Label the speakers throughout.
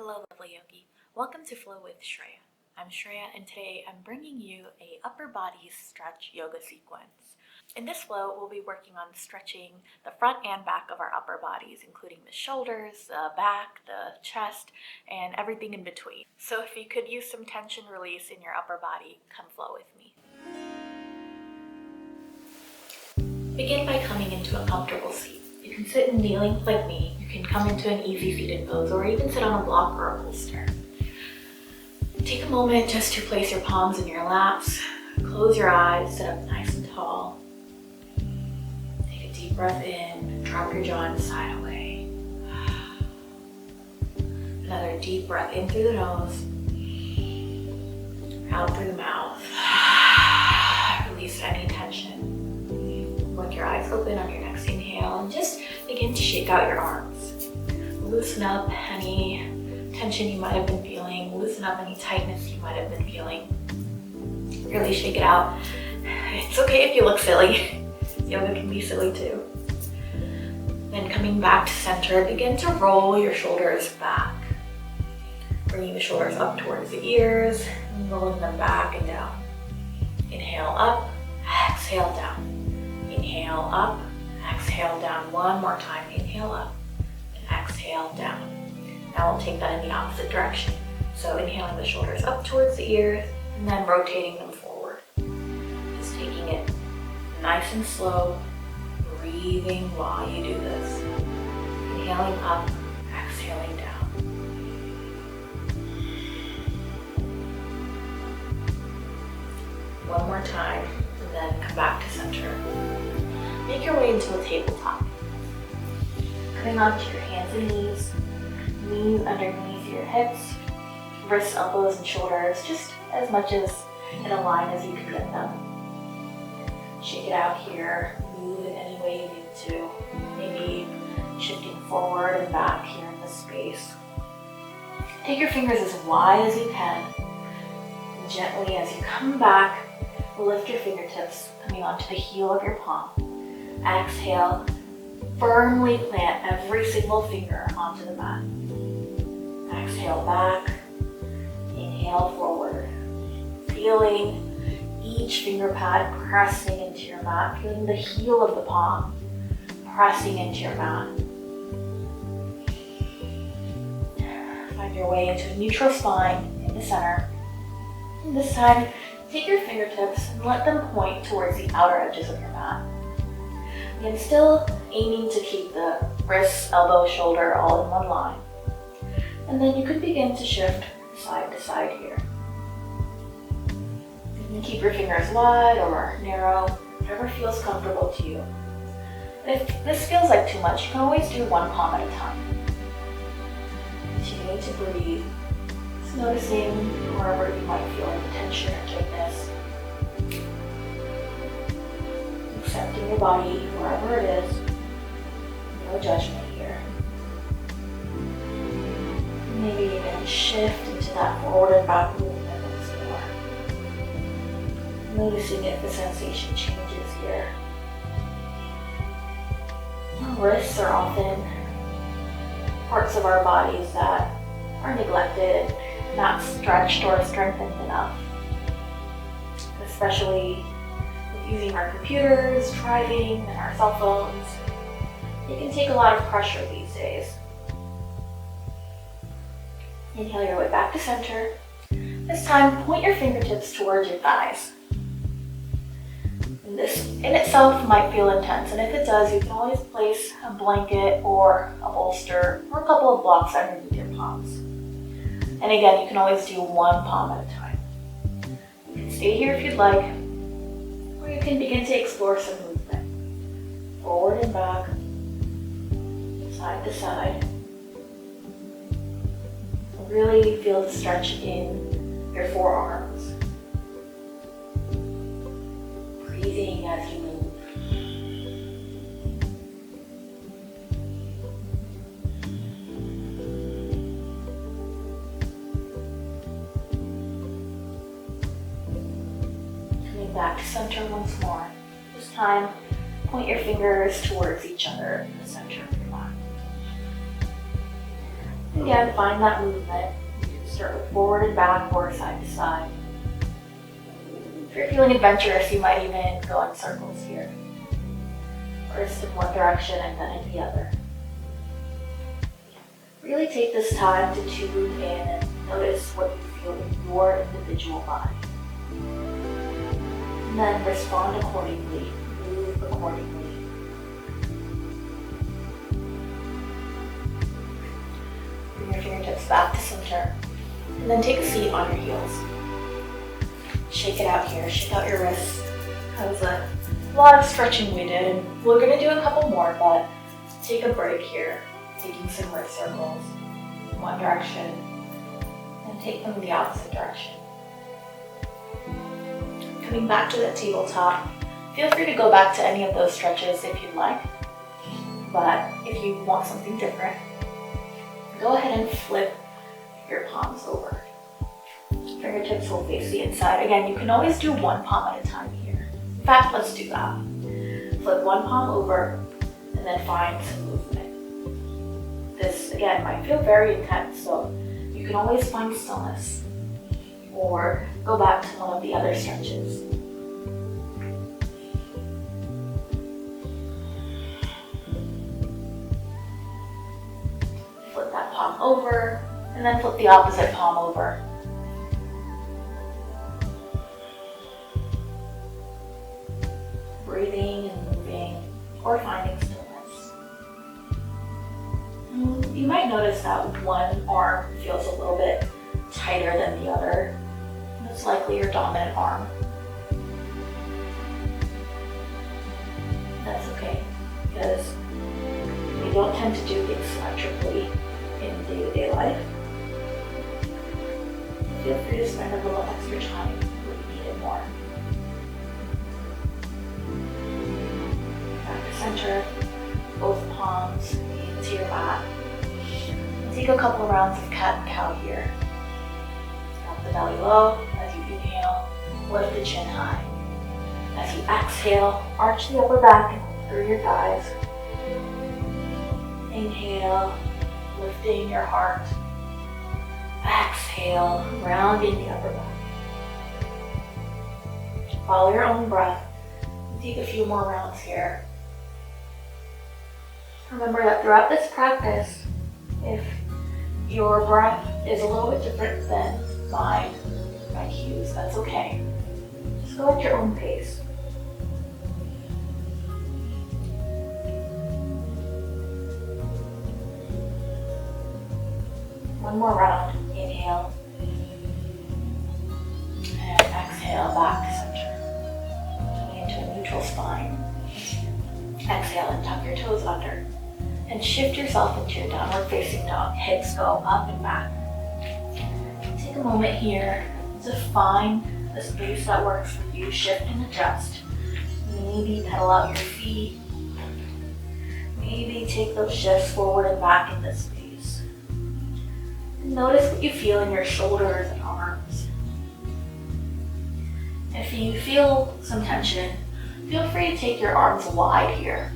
Speaker 1: Hello, lovely yogi. Welcome to Flow with Shreya. I'm Shreya, and today I'm bringing you a upper body stretch yoga sequence. In this flow, we'll be working on stretching the front and back of our upper bodies, including the shoulders, the back, the chest, and everything in between. So if you could use some tension release in your upper body, come flow with me. Begin by coming into a comfortable seat. You can sit in kneeling like me. You can come into an easy seated pose or even sit on a block or a bolster. Take a moment just to place your palms in your laps. Close your eyes, sit up nice and tall. Take a deep breath in, drop your jaw and side away. Another deep breath in through the nose, out through the mouth. Release any tension. With your eyes open on your next inhale and just begin to shake out your arms. Loosen up any tension you might have been feeling. Loosen up any tightness you might have been feeling. Really shake it out. It's okay if you look silly. Yoga can be silly too. Then coming back to center, begin to roll your shoulders back. Bringing the shoulders up towards the ears and rolling them back and down. Inhale up, exhale down. Inhale up, exhale down. One more time. Inhale up and exhale down. Now we'll take that in the opposite direction. So inhaling the shoulders up towards the ears and then rotating them forward. Just taking it nice and slow, breathing while you do this. Inhaling up, exhaling down. One more time and then come back to center. Make your way into a tabletop. Coming onto your hands and knees underneath your hips, wrists, elbows, and shoulders, just as much as in a line as you can get them. Shake it out here, move in any way you need to, maybe shifting forward and back here in this space. Take your fingers as wide as you can, and gently as you come back, lift your fingertips coming onto the heel of your palm. Exhale, firmly plant every single finger onto the mat. Exhale back, inhale forward. Feeling each finger pad pressing into your mat, feeling the heel of the palm pressing into your mat. Find your way into a neutral spine in the center. And this time, take your fingertips and let them point towards the outer edges of your mat. Again, still aiming to keep the wrist, elbow, shoulder all in one line. And then you could begin to shift side to side here. You can keep your fingers wide or narrow, whatever feels comfortable to you. And if this feels like too much, you can always do one palm at a time. Continuing to breathe, just noticing wherever you might feel any tension or tightness. Accepting your body wherever it is. No judgment here. Maybe you can shift into that forward and back movement once more. Noticing if the sensation changes here. Our wrists are often parts of our bodies that are neglected, not stretched or strengthened enough. Especially using our computers, driving, and our cell phones. It can take a lot of pressure these days. Inhale your way back to center. This time, point your fingertips towards your thighs. And this in itself might feel intense, and if it does, you can always place a blanket or a bolster or a couple of blocks underneath your palms. And again, you can always do one palm at a time. You can stay here if you'd like, or you can begin to explore some movement. Forward and back, side to side. Really feel the stretch in your forearms. Breathing as you move. Coming back to center once more. This time, point your fingers towards each other in the center of your mat. Again, find that movement. You can start with forward and back or side to side. If you're feeling adventurous, you might even go in circles here. First in one direction and then in the other. Really take this time to tune in and notice what you feel in your individual body. And then respond accordingly, move accordingly. Bring your fingertips back to center, and then take a seat on your heels. Shake it out here, shake out your wrists. That was a lot of stretching we did, and we're gonna do a couple more, but take a break here, taking some wrist circles in one direction, and take them in the opposite direction. Coming back to the tabletop, feel free to go back to any of those stretches if you'd like, but if you want something different, go ahead and flip your palms over. Fingertips will face the inside. Again, you can always do one palm at a time here. In fact, let's do that. Flip one palm over and then find some movement. This, again, might feel very intense, so you can always find stillness or go back to one of the other stretches. Flip that palm over and then flip the opposite palm over. Breathing and moving or finding stillness. You might notice that one arm feels a little bit tighter than the other. It's likely your dominant arm. That's okay, because we don't tend to do things symmetrically in day-to-day life. Feel free to spend a little extra time when you need it more. Back to center, both palms into your mat. Take a couple rounds of cat and cow here. Drop the belly low as you inhale, lift the chin high. As you exhale, arch the upper back and through your thighs. Inhale, lifting your heart. Exhale, rounding the upper back. Follow your own breath. Take a few more rounds here. Remember that throughout this practice, if your breath is a little bit different than mine, my cues, that's okay. Just go at your own pace. One more round. Inhale. And exhale back to center. Coming into a neutral spine. Exhale and tuck your toes under. And shift yourself into your downward facing dog. Hips go up and back. Take a moment here to find the space that works for you. Shift and adjust. Maybe pedal out your feet. Maybe take those shifts forward and back in this space. And notice what you feel in your shoulders and arms. If you feel some tension, feel free to take your arms wide here.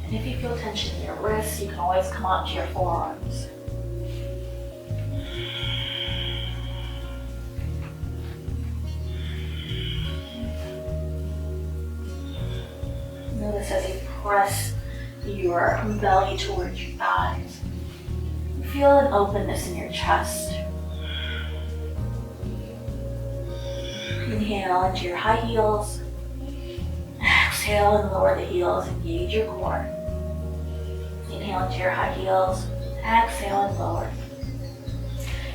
Speaker 1: And if you feel tension in your wrists, you can always come onto your forearms. Notice as you press your belly towards your thighs. You feel an openness in your chest. Inhale into your high heels. Exhale and lower the heels, engage your core. Inhale into your high heels, exhale and lower.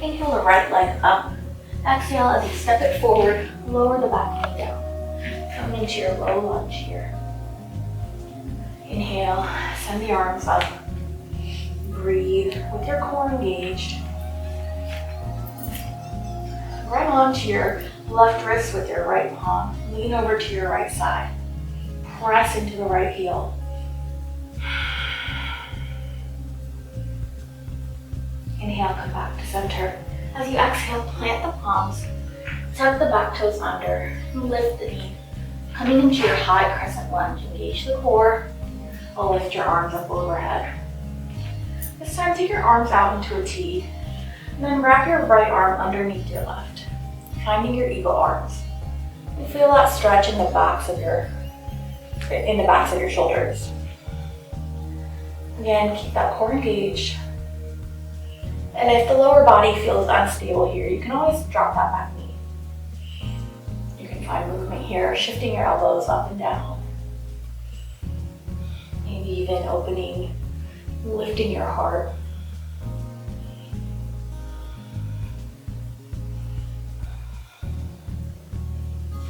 Speaker 1: Inhale the right leg up. Exhale as you step it forward, lower the back knee down. Come into your low lunge here. Inhale, send the arms up. Breathe with your core engaged. Right onto your left wrist with your right palm. Lean over to your right side. Press into the right heel. Inhale, come back to center. As you exhale, plant the palms. Tuck the back toes under. Lift the knee. Coming into your high crescent lunge. Engage the core. Lift your arms up overhead. time, take your arms out into a T, and then wrap your right arm underneath your left, finding your eagle arms. And feel that stretch in the backs of your shoulders. Again, keep that core engaged. And if the lower body feels unstable here, you can always drop that back knee. You can find movement here, shifting your elbows up and down. Maybe even opening, lifting your heart.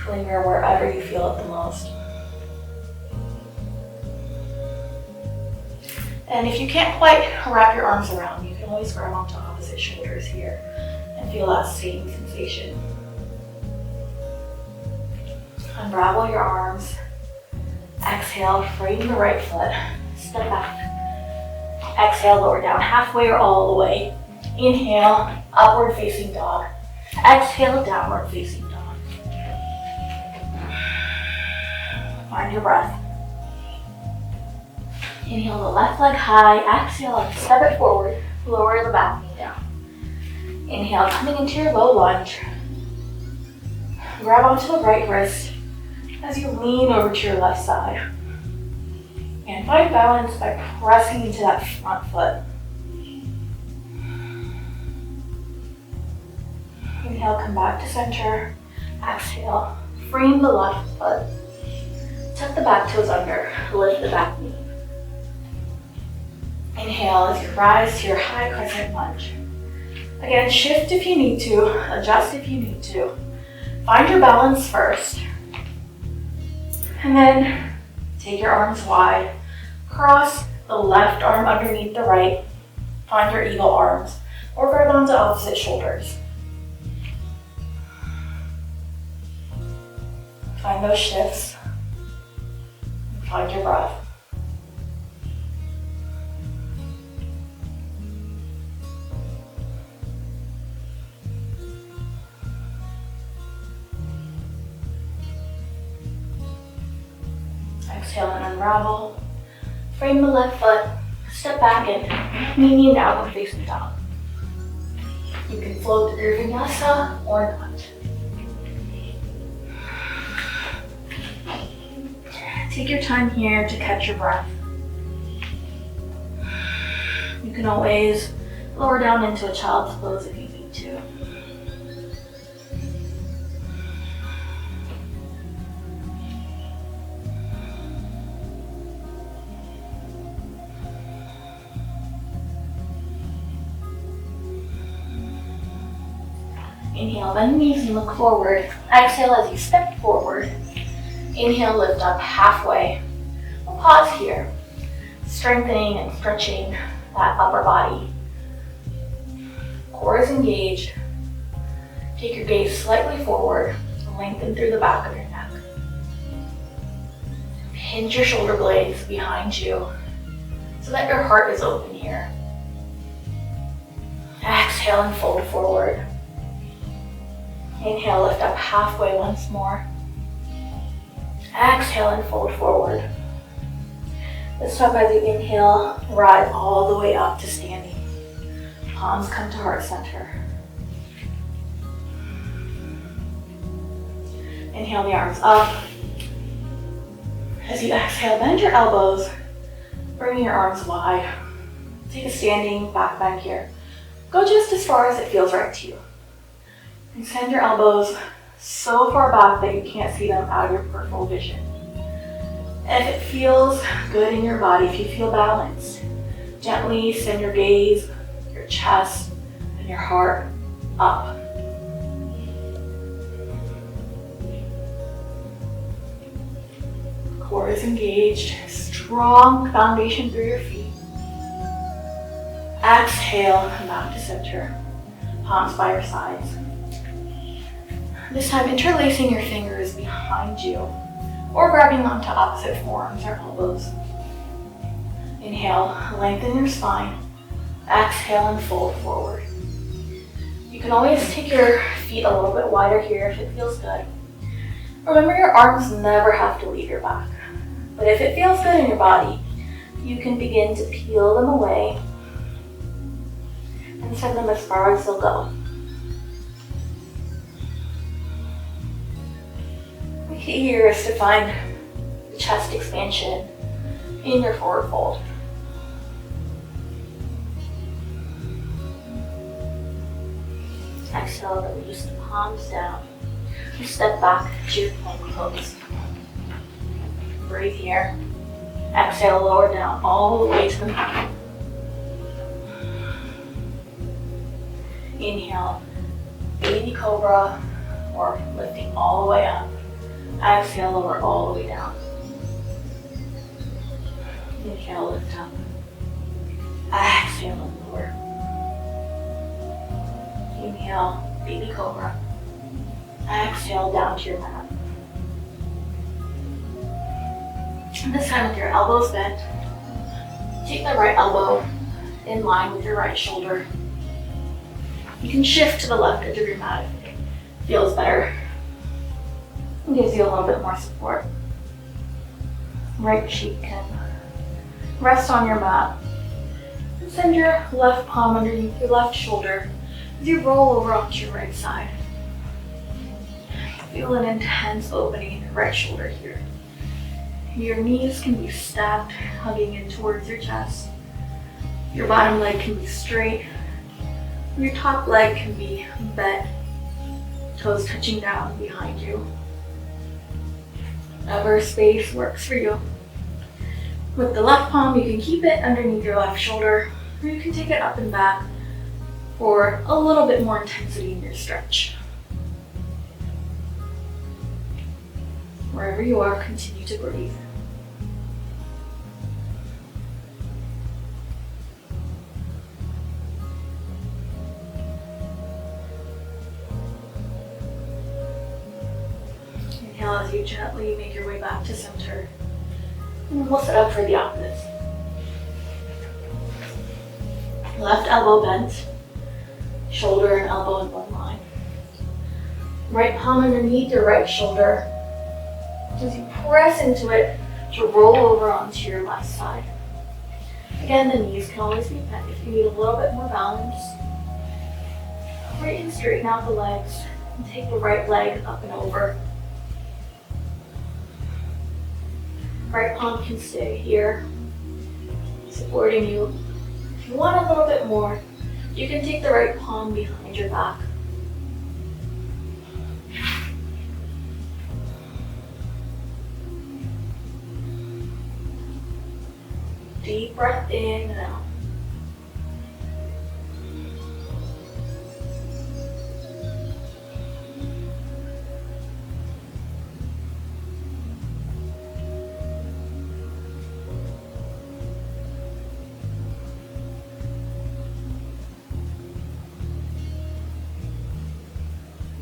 Speaker 1: Linger wherever you feel it the most. And if you can't quite wrap your arms around, you can always grab onto opposite shoulders here and feel that same sensation. Unravel your arms. Exhale, frame the right foot. Step back. Exhale, lower down halfway or all the way. Inhale, upward facing dog. Exhale, downward facing dog. Find your breath. Inhale the left leg high. Exhale, step it forward. Lower the back knee down. Inhale, coming into your low lunge. Grab onto the right wrist as you lean over to your left side. And find balance by pressing into that front foot. Inhale, come back to center. Exhale, frame the left foot. Tuck the back toes under, lift the back knee. Inhale as you rise to your high crescent lunge. Again, shift if you need to, adjust if you need to. Find your balance first. And then take your arms wide. Cross the left arm underneath the right. Find your eagle arms or grab onto opposite shoulders. Find those shifts. Find your breath. Exhale and unravel. Frame the left foot. Step back and knee downward facing dog. You can float through your vinyasa or not. Take your time here to catch your breath. You can always lower down into a child's pose if you need to. Inhale, bend the knees and look forward. Exhale as you step forward. Inhale, lift up halfway. We'll pause here, strengthening and stretching that upper body. Core is engaged. Take your gaze slightly forward, lengthen through the back of your neck. Hinge your shoulder blades behind you so that your heart is open here. Exhale and fold forward. Inhale, lift up halfway once more. Exhale and fold forward. This time as you inhale, rise all the way up to standing. Palms come to heart center. Inhale the arms up. As you exhale, bend your elbows. Bring your arms wide. Take a standing back bend here. Go just as far as it feels right to you. Extend your elbows so far back that you can't see them out of your peripheral vision. And if it feels good in your body, if you feel balanced, gently send your gaze, your chest, and your heart up. Core is engaged, strong foundation through your feet. Exhale, come back to center, palms by your sides. This time, interlacing your fingers behind you or grabbing onto opposite forearms or elbows. Inhale, lengthen your spine. Exhale and fold forward. You can always take your feet a little bit wider here if it feels good. Remember, your arms never have to leave your back. But if it feels good in your body, you can begin to peel them away and send them as far as they'll go. The key here is to find the chest expansion in your forward fold. Exhale, release the palms down. You step back to your plank pose. Breathe here. Exhale, lower down all the way to the mat. Inhale, baby cobra, or lifting all the way up. Exhale, lower all the way down. Inhale, lift up. Exhale, and lower. Inhale, baby cobra. Exhale, down to your mat. And this time with your elbows bent, take the right elbow in line with your right shoulder. You can shift to the left edge of your mat if it feels better. It gives you a little bit more support. Right cheek can rest on your mat. And send your left palm underneath your left shoulder as you roll over onto your right side. Feel an intense opening in your right shoulder here. Your knees can be stacked, hugging in towards your chest. Your bottom leg can be straight. Your top leg can be bent, toes touching down behind you. Whatever space works for you. With the left palm, you can keep it underneath your left shoulder, or you can take it up and back for a little bit more intensity in your stretch. Wherever you are, continue to breathe. Inhale as you gently make your way back to center. And we'll set up for the opposite. Left elbow bent, shoulder and elbow in one line. Right palm underneath your right shoulder as you press into it to roll over onto your left side. Again, the knees can always be bent if you need a little bit more balance. Or you can straighten out the legs and take the right leg up and over. Right palm can stay here, supporting you. If you want a little bit more, you can take the right palm behind your back. Deep breath in and out.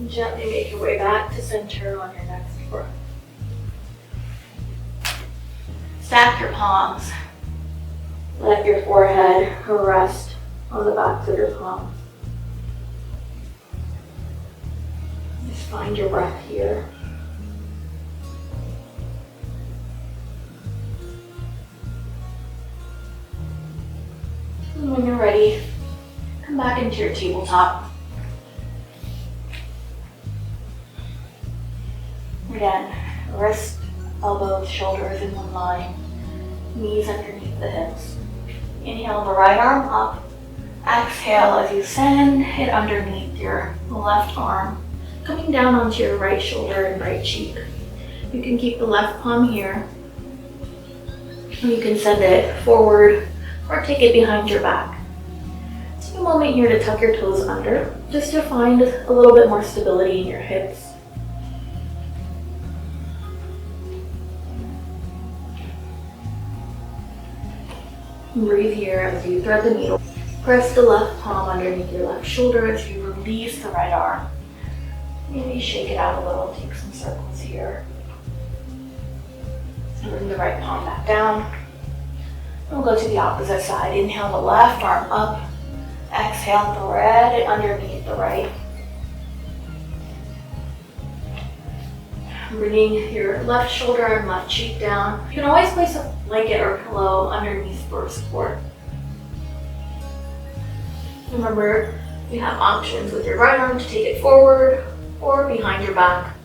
Speaker 1: Gently make your way back to center on your next breath. Stack your palms. Let your forehead rest on the backs of your palms. Just find your breath here. And when you're ready, come back into your tabletop. Again, wrist, elbows, shoulders in one line, knees underneath the hips. Inhale the right arm up. Exhale as you send it underneath your left arm, coming down onto your right shoulder and right cheek. You can keep the left palm here. You can send it forward or take it behind your back. Take a moment here to tuck your toes under, just to find a little bit more stability in your hips. Breathe here as you thread the needle. Press the left palm underneath your left shoulder as you release the right arm. Maybe shake it out a little, take some circles here. And bring the right palm back down. We'll go to the opposite side. Inhale the left arm up. Exhale, thread it underneath the right. Bringing your left shoulder and left cheek down. You can always place a blanket or pillow underneath for support. Remember, you have options with your right arm to take it forward or behind your back.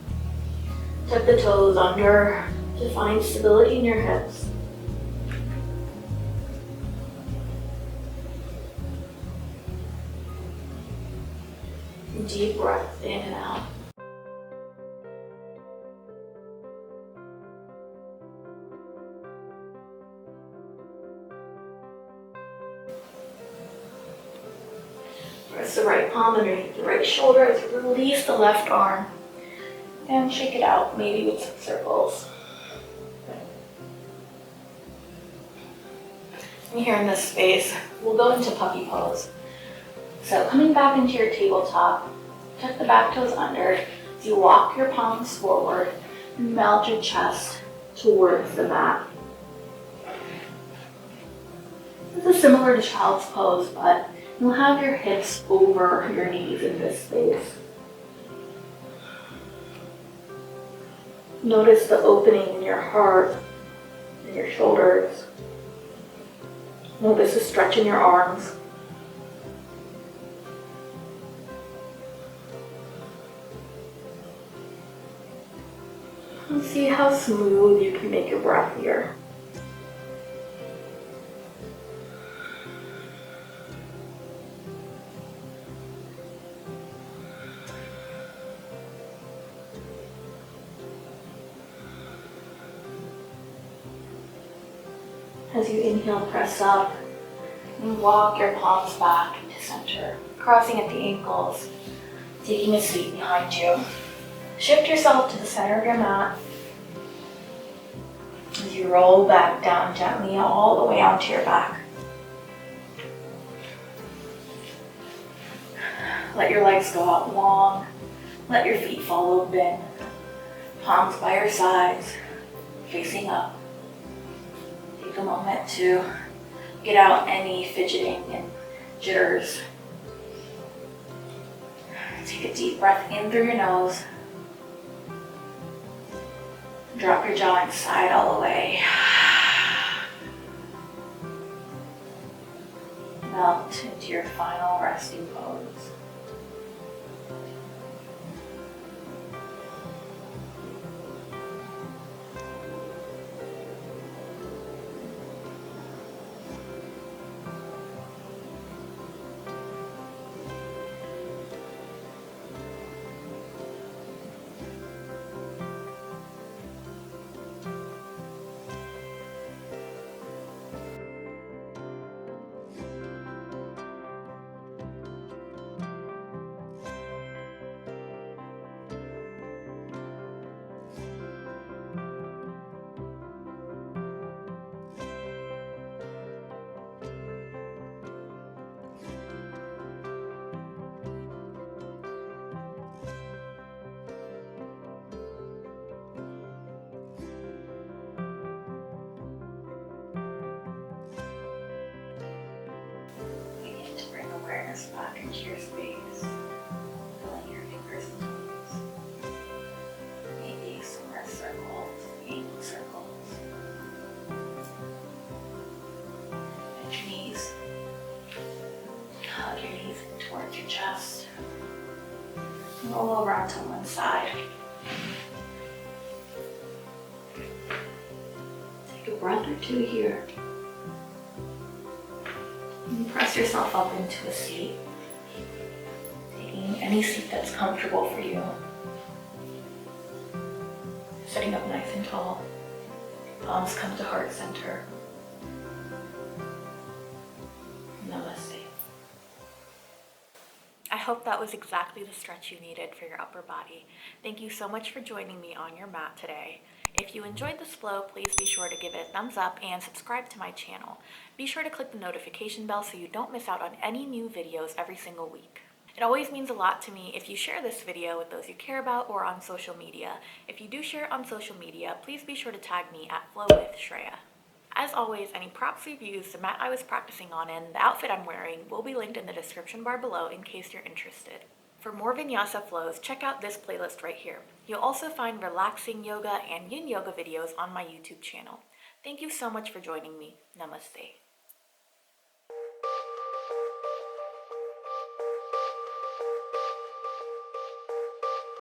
Speaker 1: Tuck the toes under to find stability in your hips. Deep breath in and out. Press the right palm underneath the right shoulder as you release the left arm. And shake it out, maybe with some circles. And here in this space, we'll go into puppy pose. So coming back into your tabletop, tuck the back toes under as you walk your palms forward and melt your chest towards the mat. This is similar to child's pose, but you'll have your hips over your knees in this space. Notice the opening in your heart and your shoulders. Notice the stretch in your arms. And see how smooth you can make your breath here. As you inhale, press up and walk your palms back to center, crossing at the ankles, taking a seat behind you. Shift yourself to the center of your mat as you roll back down gently all the way onto your back. Let your legs go out long. Let your feet fall open. Palms by your sides, facing up. Take a moment to get out any fidgeting and jitters. Take a deep breath in through your nose. Drop your jaw inside all the way. Melt into your final resting pose. Awareness back into your space, filling your fingers and toes. Maybe some wrist circles, ankle circles. Bend your knees. Hug your knees in towards your chest. Roll around to one side. Take a breath or two here. And press yourself up into a seat, taking any seat that's comfortable for you. Sitting up nice and tall, palms come to heart center. Namaste. I hope that was exactly the stretch you needed for your upper body. Thank you so much for joining me on your mat today. If you enjoyed this flow, please be sure to give it a thumbs up and subscribe to my channel. Be sure to click the notification bell so you don't miss out on any new videos every single week. It always means a lot to me if you share this video with those you care about or on social media. If you do share it on social media, please be sure to tag me at Flow with Shreya. As always, any props we've used, the mat I was practicing on, and the outfit I'm wearing will be linked in the description bar below in case you're interested. For more vinyasa flows, check out this playlist right here. You'll also find relaxing yoga and yin yoga videos on my YouTube channel. Thank you so much for joining me. Namaste.